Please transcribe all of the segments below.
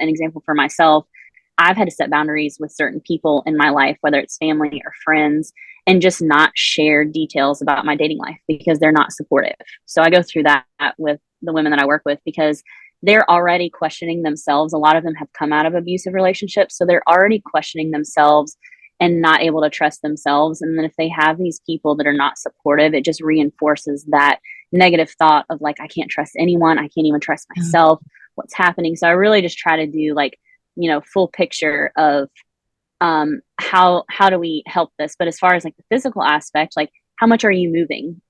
an example for myself, I've had to set boundaries with certain people in my life, whether it's family or friends, and just not share details about my dating life because they're not supportive. So I go through that with the women that I work with because they're already questioning themselves. A lot of them have come out of abusive relationships. So they're already questioning themselves and not able to trust themselves. And then if they have these people that are not supportive, it just reinforces that negative thought of like, I can't trust anyone. I can't even trust myself. What's happening? So I really just try to do like, full picture of how do we help this. But as far as like the physical aspect, like how much are you moving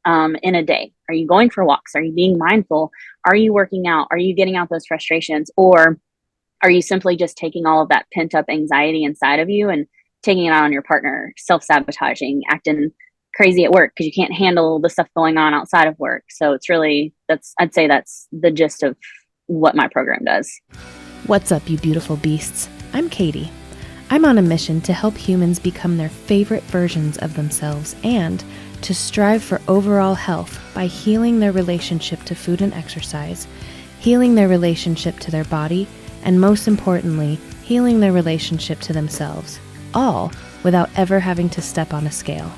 in a day? Are you going for walks? Are you being mindful? Are you working out? Are you getting out those frustrations? Or are you simply just taking all of that pent up anxiety inside of you and taking it out on your partner, self-sabotaging, acting crazy at work because you can't handle the stuff going on outside of work? So it's really, I'd say that's the gist of what my program does. What's up, you beautiful beasts? I'm Katie. I'm on a mission to help humans become their favorite versions of themselves and to strive for overall health by healing their relationship to food and exercise, healing their relationship to their body, and most importantly, healing their relationship to themselves, all without ever having to step on a scale.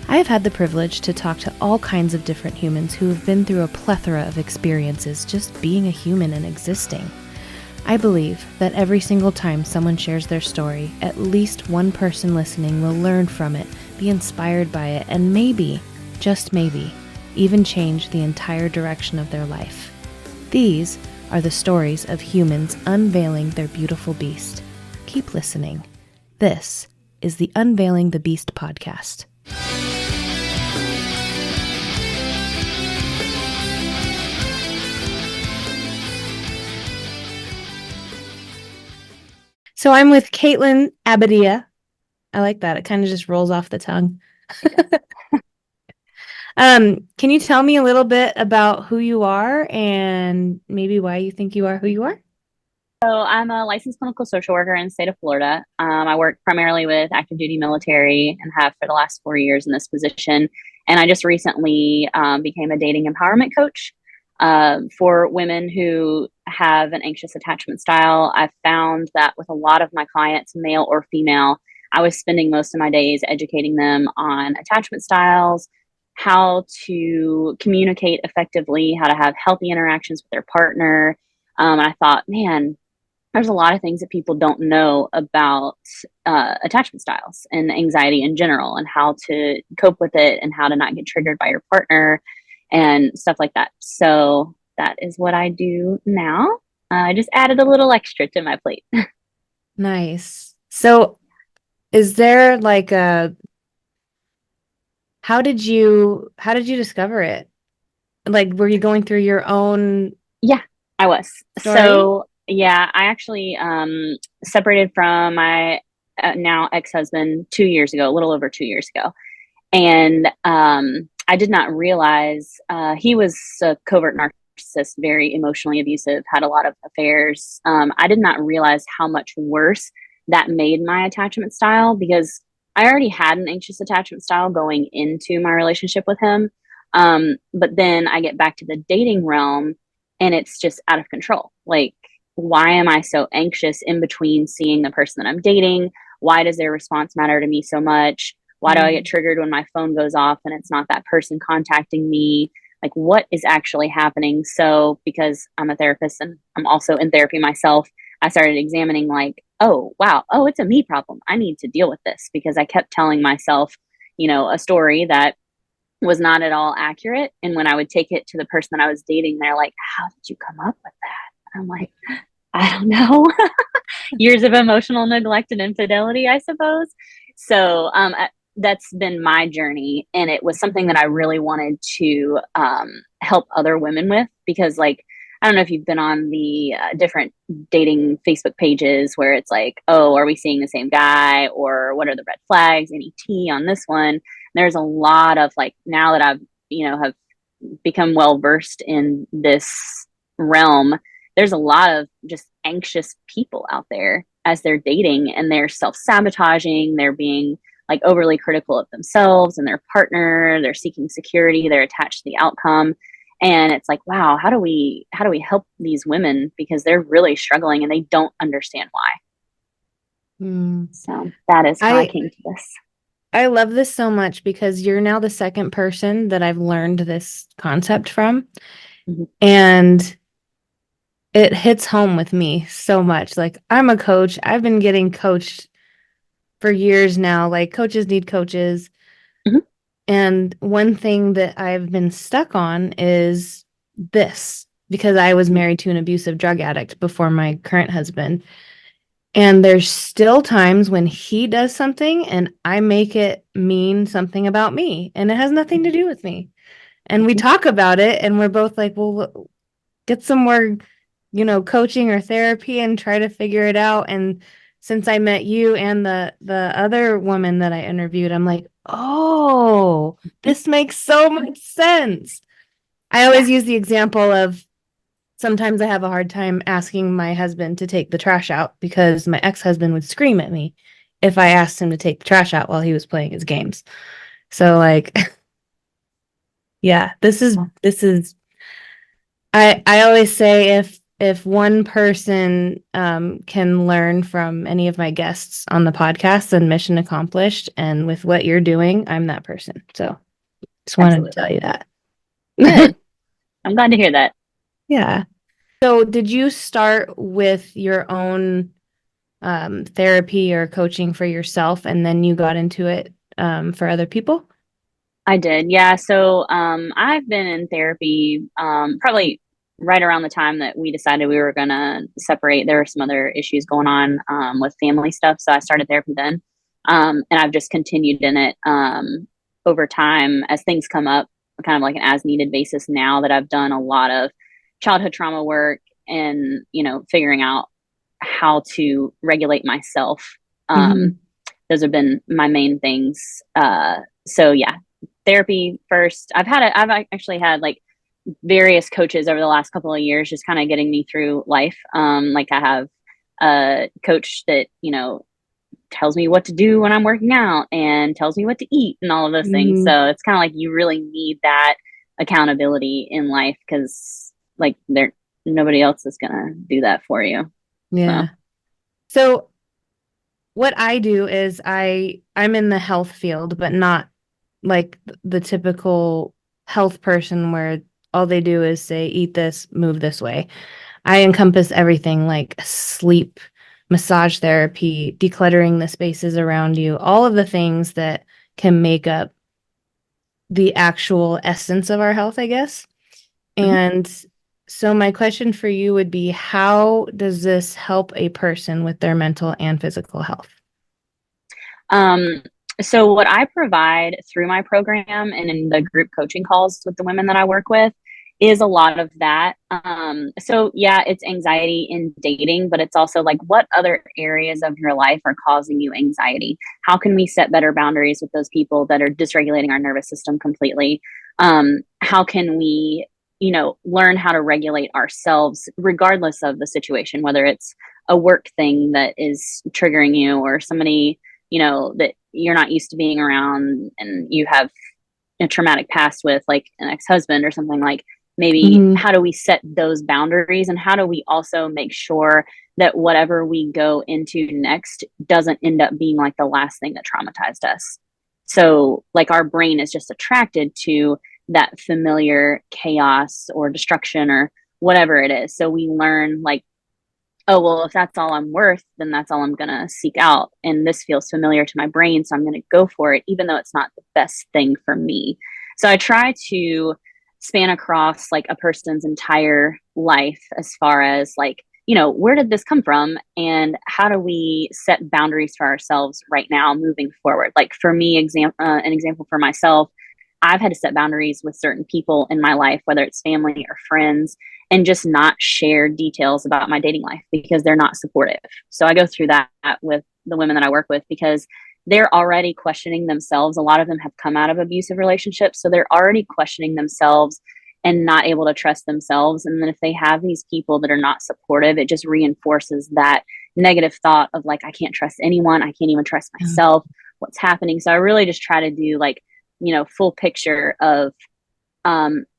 I have had the privilege to talk to all kinds of different humans who have been through a plethora of experiences just being a human and existing. I believe that every single time someone shares their story, at least one person listening will learn from it, be inspired by it, and maybe, just maybe, even change the entire direction of their life. These are the stories of humans unveiling their beautiful beast. Keep listening. This is the Unveiling the Beast podcast. So I'm with Kaitlyn Abadia. I like that. It kind of just rolls off the tongue. Can you tell me a little bit about who you are and maybe why you think you are who you are? So I'm a licensed clinical social worker in the state of Florida. I work primarily with active duty military and have for the last 4 years in this position. And I just recently became a dating empowerment coach for women who have an anxious attachment style. I've found that with a lot of my clients, male or female, I was spending most of my days educating them on attachment styles, how to communicate effectively, how to have healthy interactions with their partner. And I thought, man, there's a lot of things that people don't know about attachment styles and anxiety in general and how to cope with it and how to not get triggered by your partner and stuff like that. So that is what I do now. I just added a little extra to my plate. Nice. So is there like how did you discover it? Like, were you going through your own? Yeah, I was. Story? So yeah, I actually separated from my now ex-husband 2 years ago, a little over 2 years ago. And I did not realize he was a covert narcissist, very emotionally abusive, had a lot of affairs. I did not realize how much worse that made my attachment style because I already had an anxious attachment style going into my relationship with him. But then I get back to the dating realm and it's just out of control. Like, why am I so anxious in between seeing the person that I'm dating? Why does their response matter to me so much? Why do I get triggered when my phone goes off and it's not that person contacting me? Like, what is actually happening? So, because I'm a therapist and I'm also in therapy myself, I started examining like, oh, wow, oh, it's a me problem. I need to deal with this because I kept telling myself, a story that was not at all accurate. And when I would take it to the person that I was dating, they're like, how did you come up with that? I'm like, I don't know. Years of emotional neglect and infidelity, I suppose. So that's been my journey. And it was something that I really wanted to help other women with because, like, I don't know if you've been on the different dating Facebook pages where it's like, oh, are we seeing the same guy? Or what are the red flags? Any tea on this one? There's a lot of like, now that I've, have become well versed in this realm, there's a lot of just anxious people out there as they're dating and they're self-sabotaging. They're being like overly critical of themselves and their partner. They're seeking security. They're attached to the outcome. And it's like, wow, how do we help these women, because they're really struggling and they don't understand why. Mm. So that is how I I came to this. I love this so much because you're now the second person that I've learned this concept from. Mhm. And it hits home with me so much. Like, I'm a coach. I've been getting coached for years now. Like, coaches need coaches. Mhm. And one thing that I've been stuck on is this, because I was married to an abusive drug addict before my current husband. And there's still times when he does something and I make it mean something about me, and it has nothing to do with me. And we Mhm. talk about it and we're both like, well, get some more, coaching or therapy and try to figure it out. And since I met you and the other woman that I interviewed, I'm like, oh, this makes so much sense. I Yeah. always use the example of sometimes I have a hard time asking my husband to take the trash out because my ex-husband would scream at me if I asked him to take the trash out while he was playing his games. So like, yeah, this is I always say if one person can learn from any of my guests on the podcast, then mission accomplished. And with what you're doing, I'm that person. So just wanted to tell Absolutely. you that. Good. I'm glad to hear that. Yeah. So did you start with your own therapy or coaching for yourself, and then you got into it for other people? I did. Yeah. So I've been in therapy probably right around the time that we decided we were going to separate. There were some other issues going on with family stuff. So I started therapy then. And I've just continued in it over time as things come up, kind of like an as needed basis now that I've done a lot of childhood trauma work and, figuring out how to regulate myself. Um, Hmm. those have been my main things. So yeah, therapy first. I've actually had like various coaches over the last couple of years, just kind of getting me through life. Like I have a coach that, tells me what to do when I'm working out and tells me what to eat and all of those things. Hmm. So it's kind of like you really need that accountability in life, because like nobody else is gonna do that for you. So Yeah. So what I do is I'm in the health field, but not like the typical health person where all they do is say eat this, move this way. I encompass everything like sleep, massage therapy, decluttering the spaces around you, all of the things that can make up the actual essence of our health, I guess. mhm. And so my question for you would be, how does this help a person with their mental and physical health? Um, so what I provide through my program and in the group coaching calls with the women that I work with is a lot of that. So yeah, it's anxiety in dating, but it's also like, what other areas of your life are causing you anxiety? How can we set better boundaries with those people that are dysregulating our nervous system completely? How can we, learn how to regulate ourselves regardless of the situation, whether it's a work thing that is triggering you, or somebody, that you're not used to being around and you have a traumatic past with, like an ex-husband or something. Like, maybe Hmm. how do we set those boundaries, and how do we also make sure that whatever we go into next doesn't end up being like the last thing that traumatized us. So like our brain is just attracted to that familiar chaos or destruction or whatever it is. So we learn like, oh, well, if that's all I'm worth, then that's all I'm going to seek out. And this feels familiar to my brain. So I'm going to go for it, even though it's not the best thing for me. So I try to span across like a person's entire life as far as like, where did this come from? And how do we set boundaries for ourselves right now moving forward? Like for me, an example for myself, I've had to set boundaries with certain people in my life, whether it's family or friends, and just not share details about my dating life because they're not supportive. So I go through that with the women that I work with, because they're already questioning themselves. A lot of them have come out of abusive relationships. So they're already questioning themselves and not able to trust themselves. And then if they have these people that are not supportive, it just reinforces that negative thought of like, I can't trust anyone. I can't even trust myself. What's happening? So I really just try to do like, full picture of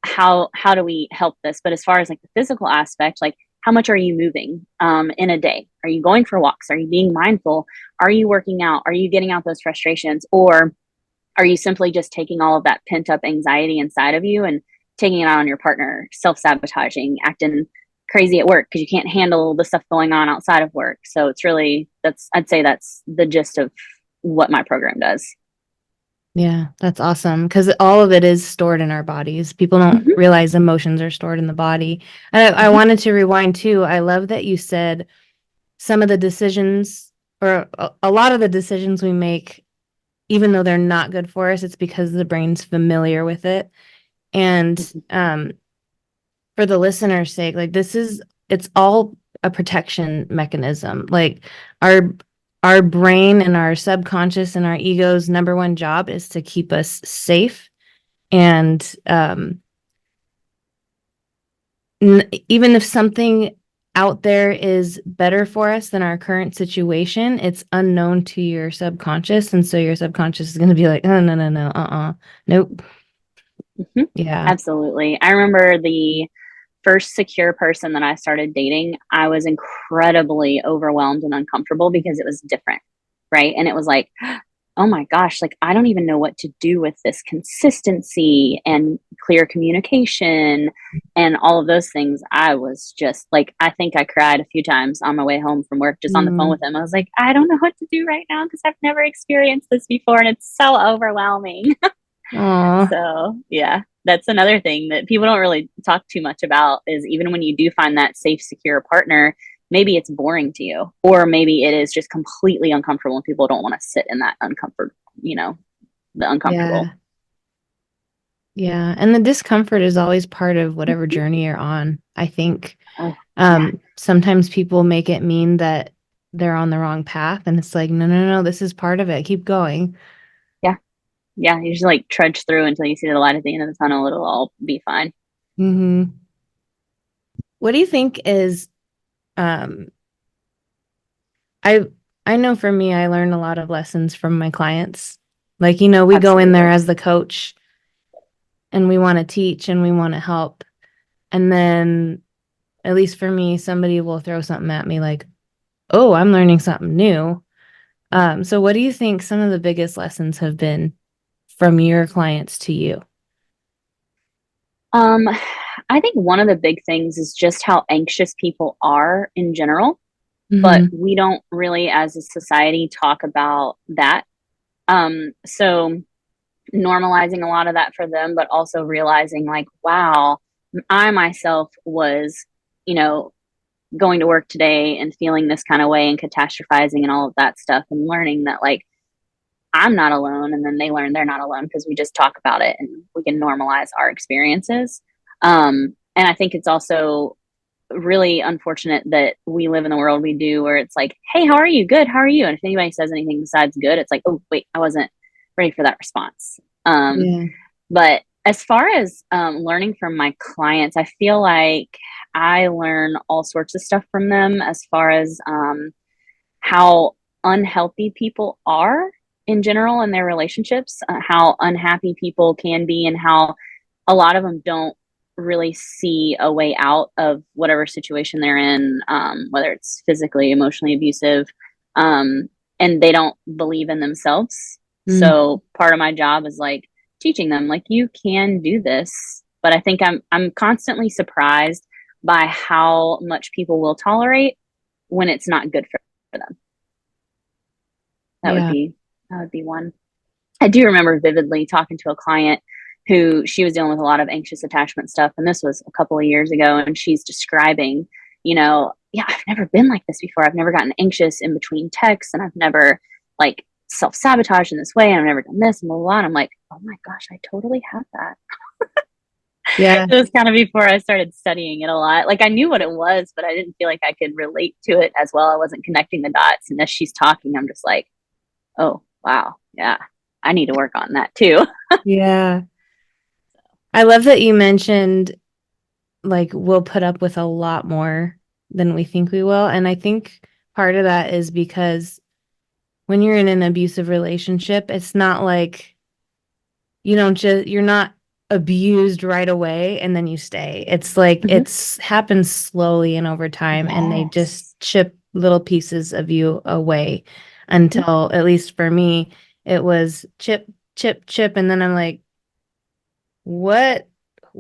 how do we help this? But as far as like the physical aspect, like how much are you moving in a day? Are you going for walks? Are you being mindful? Are you working out? Are you getting out those frustrations? Or are you simply just taking all of that pent up anxiety inside of you and taking it out on your partner, self-sabotaging, acting crazy at work because you can't handle the stuff going on outside of work? So it's really, I'd say that's the gist of what my program does. Yeah, that's awesome because all of it is stored in our bodies. People don't Mm-hmm, realize emotions are stored in the body. And I mm-hmm, wanted to rewind too. I love that you said some of the decisions or a lot of the decisions we make, even though they're not good for us, it's because the brain's familiar with it. And mm-hmm. for the listener's sake, like it's all a protection mechanism. Like our our brain and our subconscious and our ego's number one job is to keep us safe. And even if something out there is better for us than our current situation, it's unknown to your subconscious. And so your subconscious is going to be like, oh, no, no, no, nope. Mm-hmm. Yeah. Absolutely. I remember the first secure person that I started dating, I was incredibly overwhelmed and uncomfortable because it was different. Right. And it was like, oh my gosh, like I don't even know what to do with this consistency and clear communication and all of those things. I was just like, I think I cried a few times on my way home from work, just on the phone Mm, with him. I was like, I don't know what to do right now because I've never experienced this before and it's so overwhelming. aw. So, yeah, that's another thing that people don't really talk too much about is even when you do find that safe, secure partner, maybe it's boring to you, or maybe it is just completely uncomfortable and people don't want to sit in that uncomfort, the uncomfortable. Yeah. Yeah. And the discomfort is always part of whatever journey you're on. I think Oh, yeah, sometimes people make it mean that they're on the wrong path. And it's like, no, no, no, this is part of it. Keep going. yeah, yeah. You just like trudge through until you see the light at the end of the tunnel. It'll all be fine. Hmm. What do you think is um I I know for me, I learn a lot of lessons from my clients. Like, we go in there Absolutely. as the coach and we want to teach and we want to help. And then, at least for me, somebody will throw something at me like, oh, I'm learning something new. So what do you think some of the biggest lessons have been from your clients to you? Um, I think one of the big things is just how anxious people are in general, but Hmm. we don't really, as a society, talk about that. So normalizing a lot of that for them, but also realizing like, wow, I myself was, you know, going to work today and feeling this kind of way and catastrophizing and all of that stuff and learning that like I'm not alone. And then they learn they're not alone because we just talk about it and we can normalize our experiences. And I think it's also really unfortunate that we live in the world we do where it's like, hey, how are you? Good. How are you? And if anybody says anything besides good, it's like, oh, wait, I wasn't ready for that response. Yeah. But as far as learning from my clients, I feel like I learn all sorts of stuff from them as far as how unhealthy people are in general in their relationships, how unhappy people can be, and how a lot of them don't really see a way out of whatever situation they're in, whether it's physically, emotionally abusive, um, and they don't believe in themselves. Mm, So part of my job is like teaching them, like you can do this. But I think I'm constantly surprised by how much people will tolerate when it's not good for them. That would yeah. be that would be one. I do remember vividly talking to a client who she was dealing with a lot of anxious attachment stuff. And this was a couple of years ago. And she's describing, yeah, I've never been like this before. I've never gotten anxious in between texts and I've never like self sabotaged in this way. And I've never done this and blah, blah, blah. And I'm like, oh my gosh, I totally have that. Yeah. It was kind of before I started studying it a lot. Like I knew what it was, but I didn't feel like I could relate to it as well. I wasn't connecting the dots. And as she's talking, I'm just like, oh, wow. Yeah. I need to work on that too. Yeah. I love that you mentioned like we'll put up with a lot more than we think we will. And I think part of that is because when you're in an abusive relationship, it's not like you don't just you're not abused right away and then you stay. It's like Hmm. it's happens slowly and over time, and they just Yes. chip little pieces of you away Hmm. until, at least for me, it was chip, chip, chip, and then I'm like, what?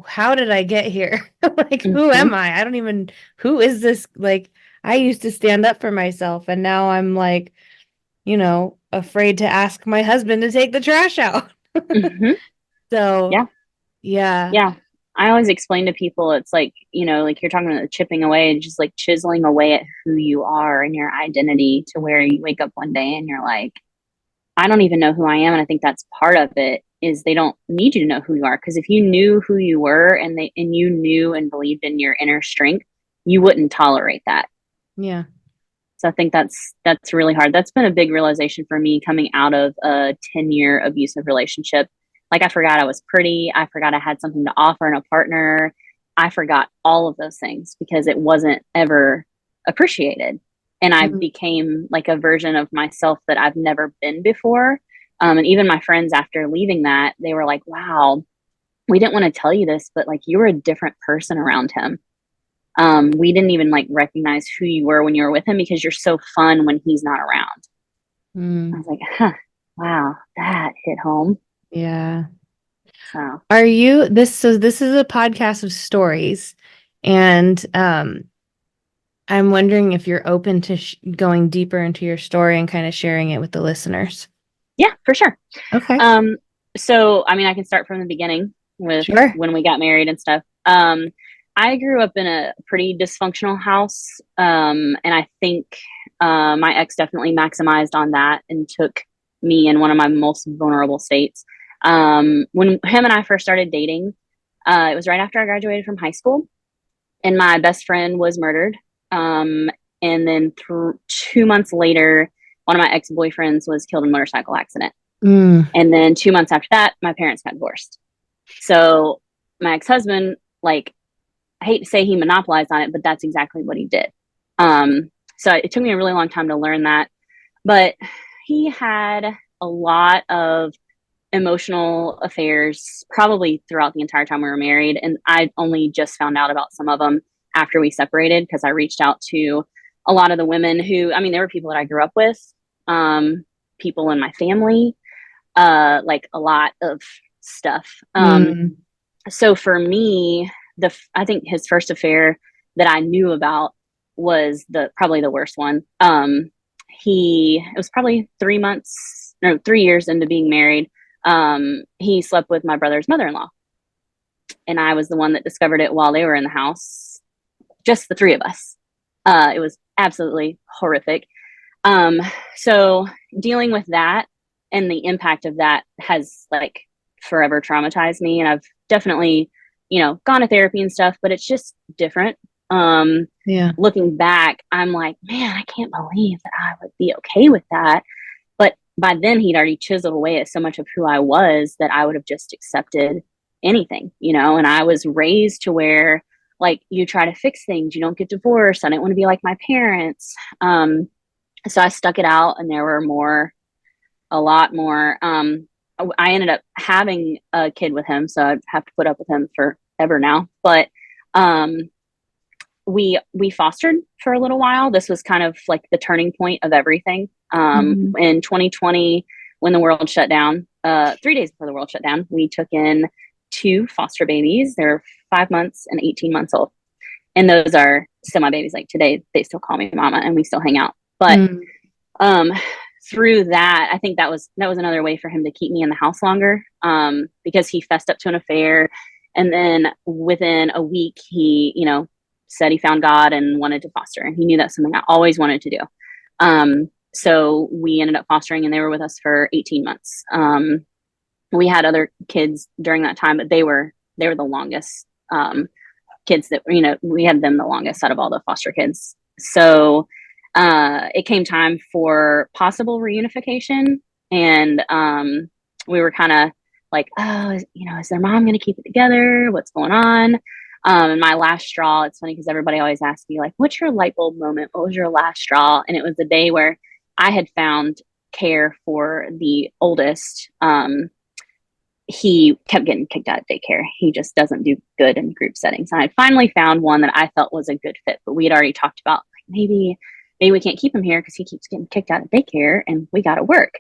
How did I get here? Like, who Hmm. am I? I don't even, who is this? Like, I used to stand up for myself, and now I'm like, afraid to ask my husband to take the trash out. Hmm. So, Yeah. yeah. Yeah. I always explain to people it's like, like you're talking about the chipping away, just like chiseling away at who you are and your identity to where you wake up one day and you're like, I don't even know who I am. And I think that's part of it is they don't need you to know who you are. Because if you knew who you were and you knew and believed in your inner strength, you wouldn't tolerate that. Yeah. So I think that's really hard. That's been a big realization for me coming out of a 10-year abusive relationship. Like I forgot I was pretty. I forgot I had something to offer in a partner. I forgot all of those things because it wasn't ever appreciated. And I Mhm. became like a version of myself that I've never been before. And even my friends after leaving that, they were like, wow, we didn't want to tell you this, but like you were a different person around him. We didn't even like recognize who you were when you were with him because you're so fun when he's not around. I Mm, was like, huh, wow, that hit home. yeah. So Are you this so this is a podcast of stories, and I'm wondering if you're open to going deeper into your story and kind of sharing it with the listeners. yeah, for sure. Okay. Um, so I mean, I can start from the beginning with Sure. when we got married and stuff. I grew up in a pretty dysfunctional house, and I think my ex definitely maximized on that and took me in one of my most vulnerable states. When him and I first started dating, it was right after I graduated from high school, and my best friend was murdered. Um, and then 2 months later, one of my ex boyfriends was killed in a motorcycle accident. Mm, And then 2 months after that, my parents got divorced. So my ex husband, like, I hate to say he monopolized on it, but that's exactly what he did. So it took me a really long time to learn that. But he had a lot of emotional affairs probably throughout the entire time we were married. And I only just found out about some of them after we separated because I reached out to a lot of the women who, I mean, there were people that I grew up with, people in my family, like a lot of stuff. mm, So for me, I think his first affair that I knew about was the probably the worst one. It was probably 3 months, no, 3 years into being married. He slept with my brother's mother-in-law, and I was the one that discovered it while they were in the house, just the three of us. It was absolutely horrific. Um, so dealing with that and the impact of that has like forever traumatized me. And I've definitely, gone to therapy and stuff, but it's just different. Um, yeah. Looking back, I'm like, man, I can't believe that I would be okay with that. But by then he'd already chiseled away at so much of who I was that I would have just accepted anything, and I was raised to where like you try to fix things, you don't get divorced. I didn't want to be like my parents. So I stuck it out, and there were a lot more. I ended up having a kid with him, so I have to put up with him forever now. But um, we fostered for a little while. This was kind of like the turning point of everything. Mhm. In 2020, when the world shut down, 3 days before the world shut down, we took in two foster babies. They're 5 months and 18 months old, and those are still my babies. Like today, they still call me mama, and we still hang out. But Mm, um, through that, I think that was another way for him to keep me in the house longer, because he fessed up to an affair, and then within a week, he said he found God and wanted to foster, and he knew that's something I always wanted to do. So we ended up fostering, and they were with us for 18 months. We had other kids during that time, but they were the longest kids that we had them the longest out of all the foster kids. So it came time for possible reunification, and we were kind of like, oh, is their mom going to keep it together? What's going on? And my last straw, it's funny because everybody always asks me, like, what's your light bulb moment? What was your last straw? And it was the day where I had found care for the oldest. he kept getting kicked out of daycare. He just doesn't do good in group settings. And I finally found one that I felt was a good fit, but we had already talked about like maybe we can't keep him here because he keeps getting kicked out of daycare and we got to work.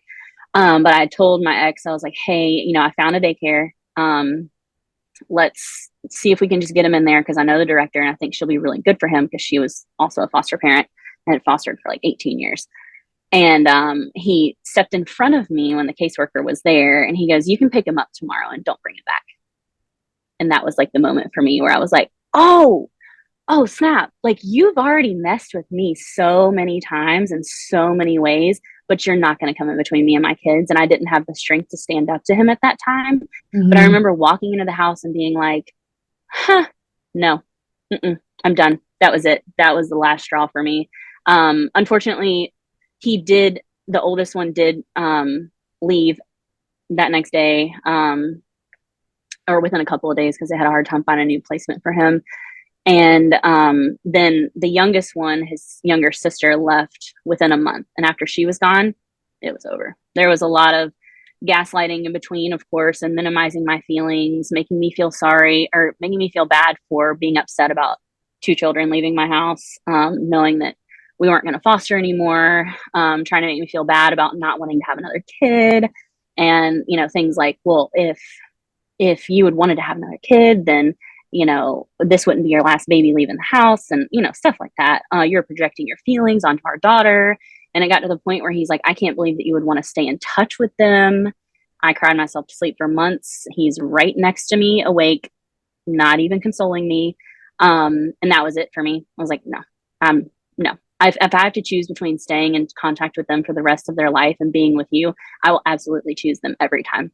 But I told my ex, I was like, hey, I found a daycare. Let's see if we can just get him in there because I know the director and I think she'll be really good for him because she was also a foster parent and had fostered for like 18 years. And he stepped in front of me when the caseworker was there and he goes, you can pick him up tomorrow and don't bring him back. And that was like the moment for me where I was like, oh, snap. Like you've already messed with me so many times in so many ways, but you're not going to come in between me and my kids. And I didn't have the strength to stand up to him at that time. Mm-hmm. But I remember walking into the house and being like, no, I'm done. That was it. That was the last straw for me. Unfortunately, the oldest one did leave that next day or within a couple of days because they had a hard time finding a new placement for him. And then the youngest one, his younger sister, left within a month. And after she was gone, it was over. There was a lot of gaslighting in between, of course, and minimizing my feelings, making me feel sorry or making me feel bad for being upset about two children leaving my house, knowing that we weren't going to foster anymore, trying to make me feel bad about not wanting to have another kid. And, things like, well, if you had wanted to have another kid, then this wouldn't be your last baby leaving the house and, stuff like that. You're projecting your feelings onto our daughter. And it got to the point where he's like, I can't believe that you would want to stay in touch with them. I cried myself to sleep for months. He's right next to me, awake, not even consoling me. And that was it for me. I was like, no. If I have to choose between staying in contact with them for the rest of their life and being with you, I will absolutely choose them every time.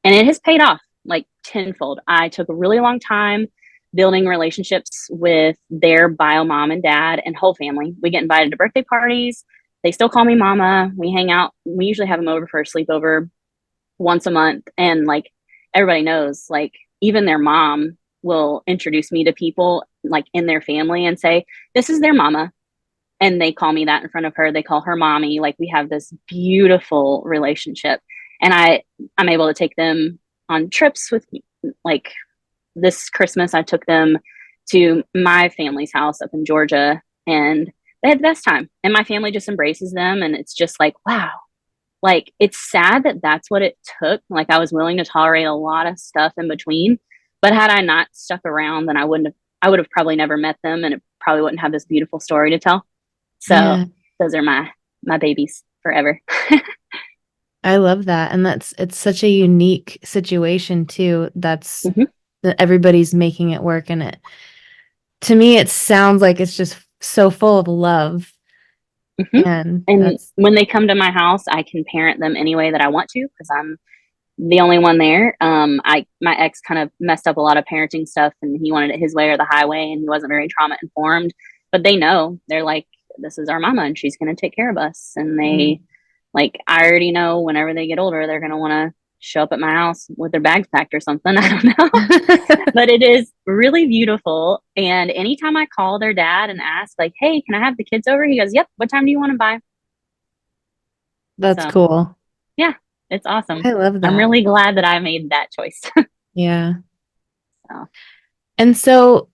And it has paid off like tenfold. I took a really long time building relationships with their bio mom and dad and whole family. We get invited to birthday parties. They still call me mama. We hang out. We usually have them over for a sleepover once a month. And like everybody knows, like even their mom will introduce me to people like in their family and say, this is their mama. And they call me that in front of her. They call her mommy. Like we have this beautiful relationship. And I'm able to take them on trips with me. Like this Christmas, I took them to my family's house up in Georgia and they had the best time. And my family just embraces them. And it's just like, wow, like it's sad that that's what it took. Like I was willing to tolerate a lot of stuff in between, but had I not stuck around, then I would have probably never met them and it probably wouldn't have this beautiful story to tell. So yeah. Those are my babies forever. I love that. And it's such a unique situation too. That's that everybody's making it work. And to me, it sounds like it's just so full of love. And when they come to my house, I can parent them any way that I want to, because I'm the only one there. My ex kind of messed up a lot of parenting stuff and he wanted it his way or the highway and he wasn't very trauma informed, but they know, they're like, this is our mama and she's going to take care of us. And they like, I already know whenever they get older, they're going to want to show up at my house with their bags packed or something. I don't know, but it is really beautiful. And anytime I call their dad and ask like, hey, can I have the kids over? He goes, yep. What time do you want to buy? That's cool. Yeah, it's awesome. I love that. I'm really glad that I made that choice. Yeah. And so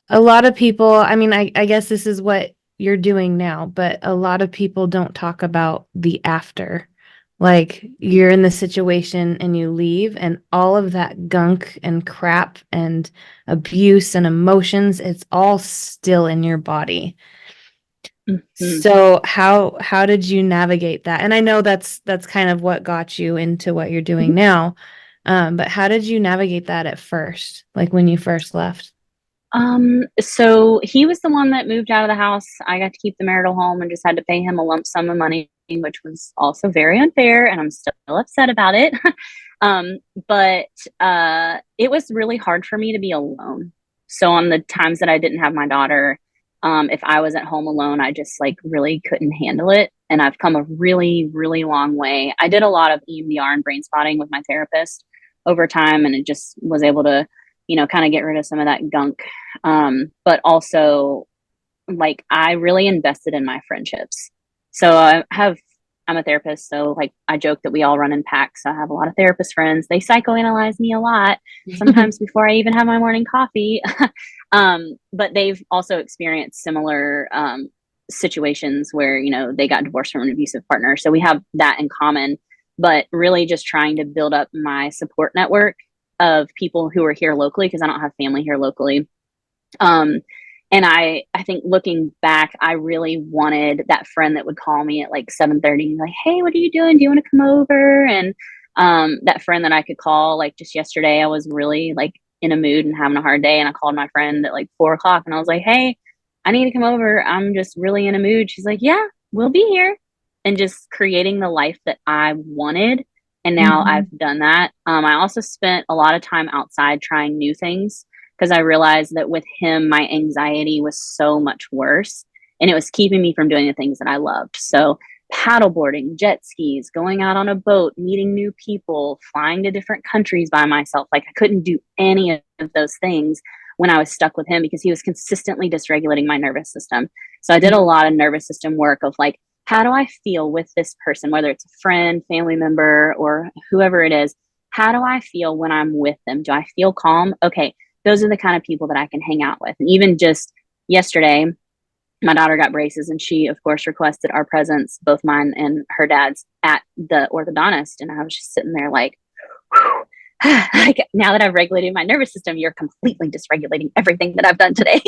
a lot of people, I mean, I guess this is what you're doing now, but a lot of people don't talk about the after. Like you're in the situation and you leave and all of that gunk and crap and abuse and emotions, it's all still in your body. So how did you navigate that? And I know that's kind of what got you into what you're doing now. But how did you navigate that at first? Like when you first left? So he was the one that moved out of the house. I got to keep the marital home and just had to pay him a lump sum of money, which was also very unfair, and I'm still upset about it. But it was really hard for me to be alone. So on the times that I didn't have my daughter, if I was at home alone, I just like really couldn't handle it. And I've come a really, really long way. I did a lot of EMDR and brain spotting with my therapist over time, and it just was able to kind of get rid of some of that gunk. But also like I really invested in my friendships. So I have I'm a therapist, so like I joke that we all run in packs. So I have a lot of therapist friends. They psychoanalyze me a lot, sometimes before I even have my morning coffee. But they've also experienced similar situations where, you know, they got divorced from an abusive partner. So we have that in common, but really just trying to build up my support network of people who are here locally because I don't have family here locally. Um, and I think looking back, I really wanted that friend that would call me at like 7:30, like, hey, what are you doing? Do you want to come over? And that friend that I could call, like just yesterday, I was really like in a mood and having a hard day. And I called my friend at like 4 o'clock and I was like, hey, I need to come over. I'm just really in a mood. She's like, yeah, we'll be here. And just creating the life that I wanted. And now Mhm. I've done that. I also spent a lot of time outside trying new things because I realized that with him, my anxiety was so much worse and it was keeping me from doing the things that I loved. So, paddleboarding, jet skis, going out on a boat, meeting new people, flying to different countries by myself. Like, I couldn't do any of those things when I was stuck with him because he was consistently dysregulating my nervous system. So, I did a lot of nervous system work of like, how do I feel with this person, whether it's a friend, family member, or whoever it is? How do I feel when I'm with them? Do I feel calm? Okay, those are the kind of people that I can hang out with. And even just yesterday, my daughter got braces and she, of course, requested our presence, both mine and her dad's, at the orthodontist. And I was just sitting there like, like now that I've regulated my nervous system, you're completely dysregulating everything that I've done today.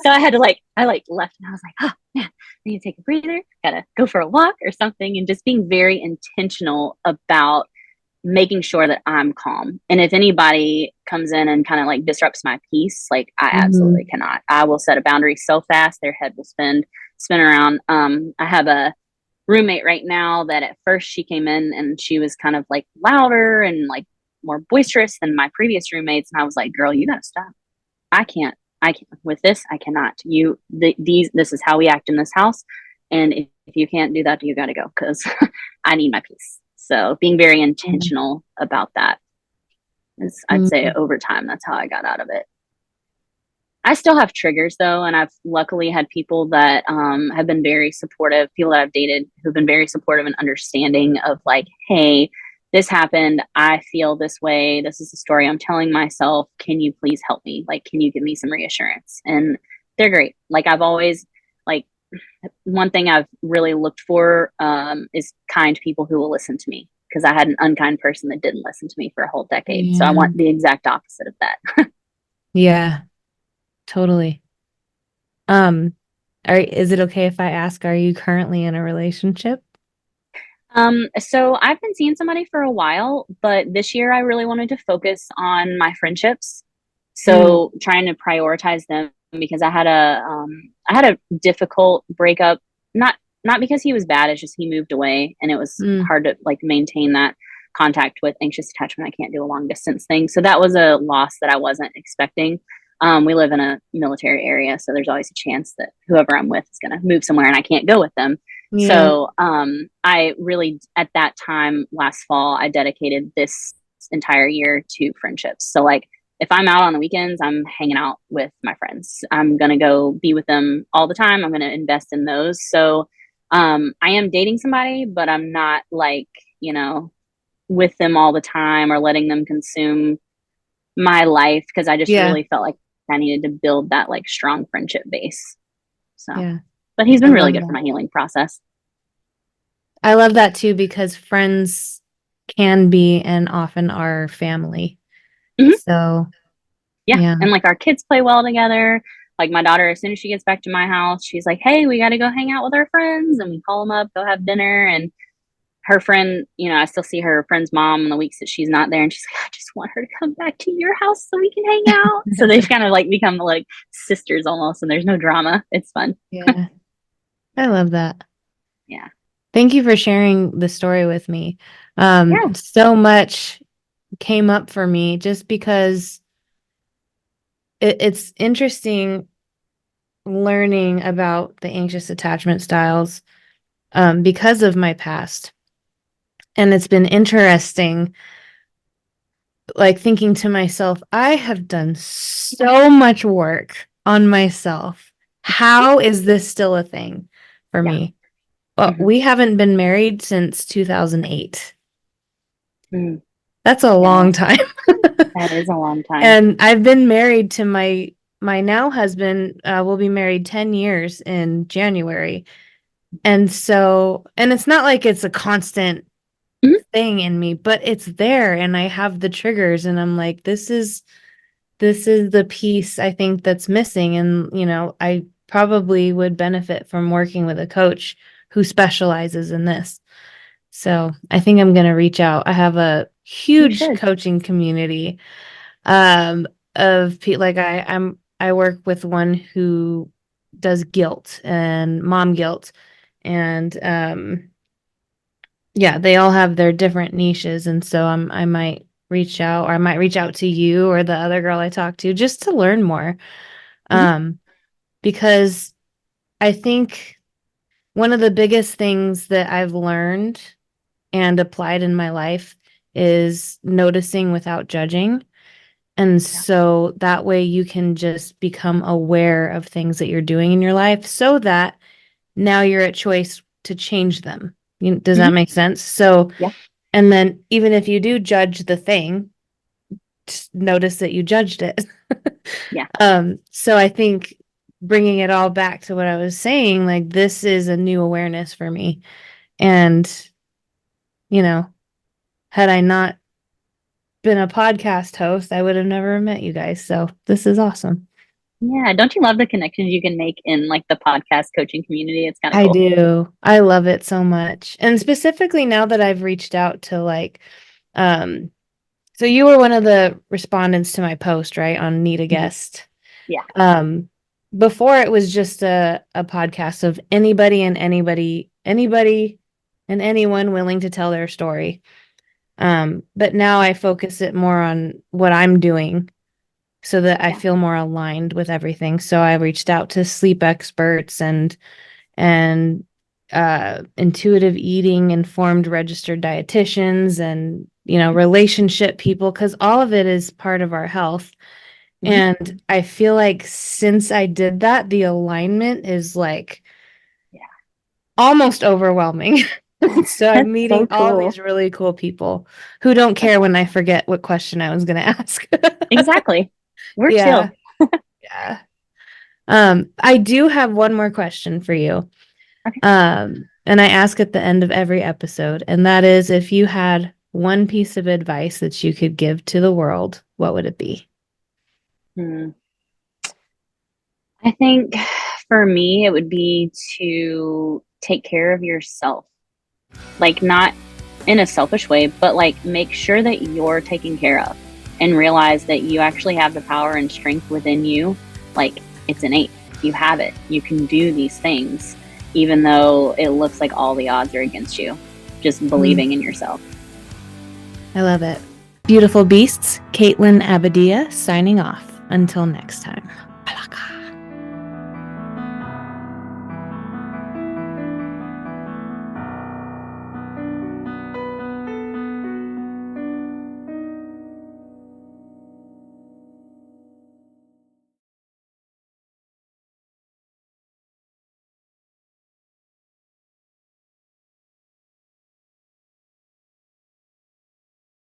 So I had to like, I like left and I was like, oh man, I need to take a breather, gotta go for a walk or something. And just being very intentional about making sure that I'm calm. And if anybody comes in and kind of like disrupts my peace, like I absolutely Mhm. cannot. I will set a boundary so fast their head will spin around. I have a roommate right now that at first she came in and she was kind of like louder and like more boisterous than my previous roommates. And I was like, girl, you gotta stop. I can't with this. I cannot. This is how we act in this house. And if you can't do that, you got to go because I need my peace. So being very intentional about that is, I'd say, Mhm. over time, that's how I got out of it. I still have triggers though, and I've luckily had people that have been very supportive. People that I've dated who've been very supportive and understanding of like, hey, this happened. I feel this way. This is the story I'm telling myself. Can you please help me? Like, can you give me some reassurance? And they're great. Like I've always like one thing I've really looked for is kind people who will listen to me because I had an unkind person that didn't listen to me for a whole decade. So I Yeah. want the exact opposite of that. Yeah, totally. Um, is it okay if I ask, are you currently in a relationship? So I've been seeing somebody for a while, but this year I really wanted to focus on my friendships. Mm, So trying to prioritize them because I had a difficult breakup. Not because he was bad, it's just he moved away and it was mm, hard to like maintain that contact with anxious attachment. I can't do a long distance thing. So that was a loss that I wasn't expecting. We live in a military area, so there's always a chance that whoever I'm with is going to move somewhere and I can't go with them. yeah. So I really, at that time last fall, I dedicated this entire year to friendships. So, like, if I'm out on the weekends, I'm hanging out with my friends. I'm going to go be with them all the time. I'm going to invest in those. So, I am dating somebody, but I'm not like, you know, with them all the time or letting them consume my life because I just Yeah. really felt like I needed to build that like strong friendship base. So, Yeah. but he's I been really love good for that. my healing process. I love that too because friends can be and often are family. Mhm. So, Yeah. yeah. And like our kids play well together. Like my daughter, as soon as she gets back to my house, she's like, hey, we got to go hang out with our friends. And we call them up, go have dinner. And her friend, you know, I still see her friend's mom on the weeks that she's not there. And she's like, I just want her to come back to your house so we can hang out. So they've kind of like become like sisters almost. And there's no drama. It's fun. Yeah. I love that. Yeah. Thank you for sharing the story with me. Yeah. So much came up for me just because it's interesting learning about the anxious attachment styles because of my past. And it's been interesting, like thinking to myself, I have done so much work on myself. How is this still a thing for Yeah. me? Well, Hmm. we haven't been married since 2008. Mm. That's a Yeah, long time. that is a long time. And I've been married to my now husband. We'll be married 10 years in January. And so, and it's not like it's a constant Mhm. thing in me, but it's there and I have the triggers and I'm like, this is the piece I think that's missing. And, I probably would benefit from working with a coach who specializes in this. So I think I'm going to reach out. I have a You huge should. coaching community um, of people. Like I work with one who does guilt and mom guilt. And yeah, they all have their different niches. And so I might reach out or I might reach out to you or the other girl I talked to just to learn more. Mhm. Um, because I think one of the biggest things that I've learned and applied in my life is noticing without judging. And Yeah. so that way you can just become aware of things that you're doing in your life so that now you're at choice to change them. Does that Hmm. make sense? So, Yeah. and then even if you do judge the thing, just notice that you judged it. Yeah. So I think bringing it all back to what I was saying, like this is a new awareness for me. And, you know, had I not been a podcast host, I would have never met you guys. So this is awesome. Yeah. Don't you love the connections you can make in like the podcast coaching community? It's kind of I cool. do. I love it so much. And specifically now that I've reached out to um, so you were one of the respondents to my post, right, on Need a Mhm. Guest. Yeah. Um, Before it was just a podcast of anybody and anyone willing to tell their story. But now I focus it more on what I'm doing so that I Yeah. feel more aligned with everything. So I reached out to sleep experts and intuitive eating informed registered dietitians and relationship people because all of it is part of our health. Hmm. And I feel like since I did that, the alignment is like Yeah. almost overwhelming. So I'm That's meeting so all cool. these really cool people who don't That's care when I awesome. forget what question I was going to ask. Exactly. We're Yeah. chill. Yeah. I do have one more question for you. Okay. And I ask at the end of every episode, and that is if you had one piece of advice that you could give to the world, what would it be? Hmm. I think for me, it would be to take care of yourself. Like, not in a selfish way, but like make sure that you're taken care of and realize that you actually have the power and strength within you. Like, it's innate. You have it. You can do these things, even though it looks like all the odds are against you. Just Mm, believing in yourself. I love it. Beautiful beasts, Kaitlyn Abadia signing off. Until next time.